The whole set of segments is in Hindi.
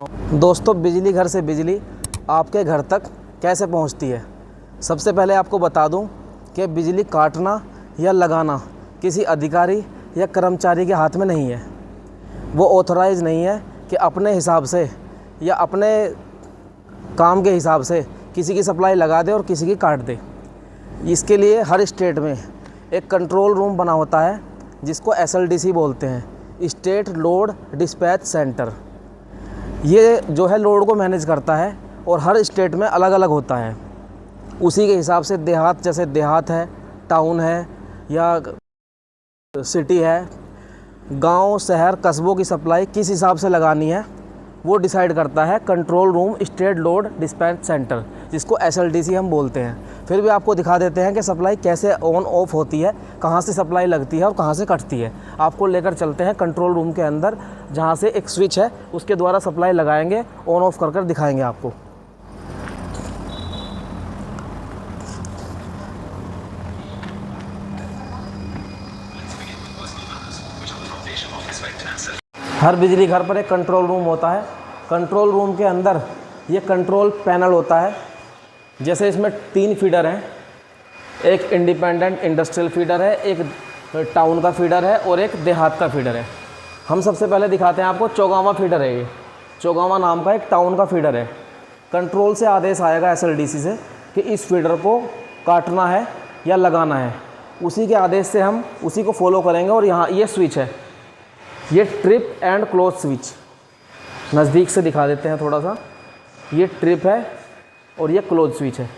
दोस्तों, बिजली घर से बिजली आपके घर तक कैसे पहुंचती है। सबसे पहले आपको बता दूं कि बिजली काटना या लगाना किसी अधिकारी या कर्मचारी के हाथ में नहीं है। वो ऑथराइज़ नहीं है कि अपने हिसाब से या अपने काम के हिसाब से किसी की सप्लाई लगा दे और किसी की काट दे। इसके लिए हर स्टेट में एक कंट्रोल रूम बना होता है जिसको SLDC बोलते हैं, स्टेट लोड डिस्पैच सेंटर। ये जो है लोड को मैनेज करता है और हर स्टेट में अलग अलग होता है। उसी के हिसाब से देहात, जैसे देहात है, टाउन है या सिटी है, गांव, शहर, कस्बों की सप्लाई किस हिसाब से लगानी है वो डिसाइड करता है control room, state load dispatch centre, जिसको SLDC हम बोलते हैं। फिर भी आपको दिखा देते हैं कि सप्लाई कैसे ऑन ऑफ होती है, कहाँ से सप्लाई लगती है और कहाँ से कटती है। आपको लेकर चलते हैं कंट्रोल रूम के अंदर, जहाँ से एक स्विच है उसके द्वारा सप्लाई लगाएंगे, ऑन ऑफ कर दिखाएंगे आपको। हर बिजली घर पर एक कंट्रोल रूम होता है। कंट्रोल रूम के अंदर ये कंट्रोल पैनल होता है। जैसे इसमें 3 फीडर हैं, एक इंडिपेंडेंट इंडस्ट्रियल फीडर है, एक टाउन का फीडर है और एक देहात का फीडर है। हम सबसे पहले दिखाते हैं आपको चौगावा फीडर है। ये चौगावा नाम का एक टाउन का फीडर है। कंट्रोल से आदेश आएगा SLDC से कि इस फीडर को काटना है या लगाना है। उसी के आदेश से हम उसी को फॉलो करेंगे। और यहाँ ये स्विच है, ये ट्रिप एंड क्लोज स्विच, नज़दीक से दिखा देते हैं थोड़ा सा। ये ट्रिप है और ये क्लोज स्विच है।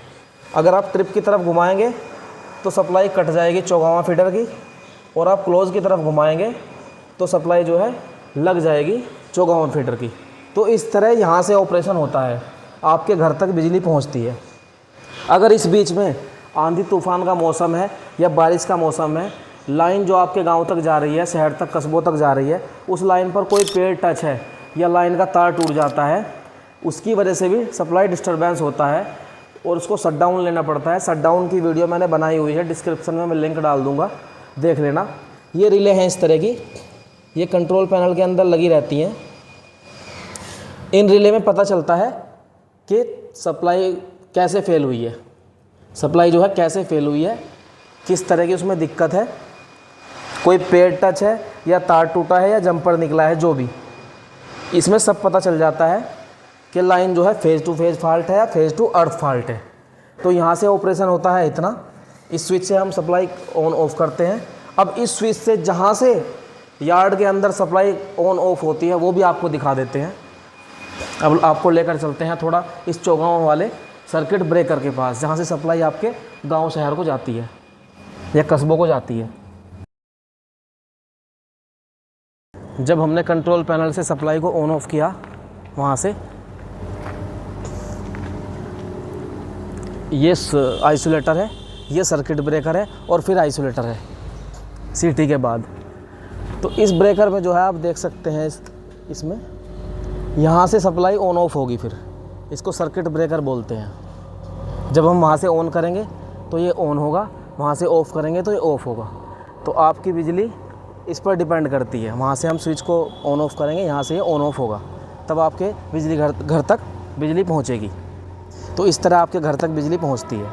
अगर आप ट्रिप की तरफ घुमाएंगे तो सप्लाई कट जाएगी चौगावा फीडर की, और आप क्लोज की तरफ घुमाएंगे तो सप्लाई जो है लग जाएगी चौगावा फीडर की। तो इस तरह यहाँ से ऑपरेशन होता है, आपके घर तक बिजली पहुँचती है। अगर इस बीच में आंधी तूफान का मौसम है या बारिश का मौसम है, लाइन जो आपके गांव तक जा रही है, शहर तक, कस्बों तक जा रही है, उस लाइन पर कोई पेड़ टच है या लाइन का तार टूट जाता है, उसकी वजह से भी सप्लाई डिस्टरबेंस होता है और उसको शट डाउन लेना पड़ता है। शट डाउन की वीडियो मैंने बनाई हुई है, डिस्क्रिप्शन में मैं लिंक डाल दूँगा, देख लेना। ये रिले हैं इस तरह की, ये कंट्रोल पैनल के अंदर लगी रहती हैं। इन रिले में पता चलता है कि सप्लाई कैसे फेल हुई है, सप्लाई जो है कैसे फेल हुई है, किस तरह की उसमें दिक्कत है, कोई पेड़ टच है या तार टूटा है या जंपर निकला है, जो भी इसमें सब पता चल जाता है कि लाइन जो है फेज़ टू फेज़ फॉल्ट है या फेज़ टू अर्थ फॉल्ट है। तो यहाँ से ऑपरेशन होता है इतना। इस स्विच से हम सप्लाई ऑन ऑफ करते हैं। अब इस स्विच से जहाँ से यार्ड के अंदर सप्लाई ऑन ऑफ होती है वो भी आपको दिखा देते हैं। अब आपको लेकर चलते हैं थोड़ा इस चौगांव वाले सर्किट ब्रेकर के पास, जहाँ से सप्लाई आपके गाँव शहर को जाती है या कस्बों को जाती है। जब हमने कंट्रोल पैनल से सप्लाई को ऑन ऑफ किया, वहाँ से ये आइसोलेटर है, ये सर्किट ब्रेकर है और फिर आइसोलेटर है सीटी के बाद। तो इस ब्रेकर में जो है आप देख सकते हैं, इसमें यहाँ से सप्लाई ऑन ऑफ होगी, फिर इसको सर्किट ब्रेकर बोलते हैं। जब हम वहाँ से ऑन करेंगे तो ये ऑन होगा, वहाँ से ऑफ़ करेंगे तो ये ऑफ़ होगा। तो आपकी बिजली इस पर डिपेंड करती है। वहाँ से हम स्विच को ऑन ऑफ़ करेंगे, यहाँ से ये ऑन ऑफ़ होगा, तब आपके बिजली घर तक बिजली पहुँचेगी। तो इस तरह आपके घर तक बिजली पहुँचती है।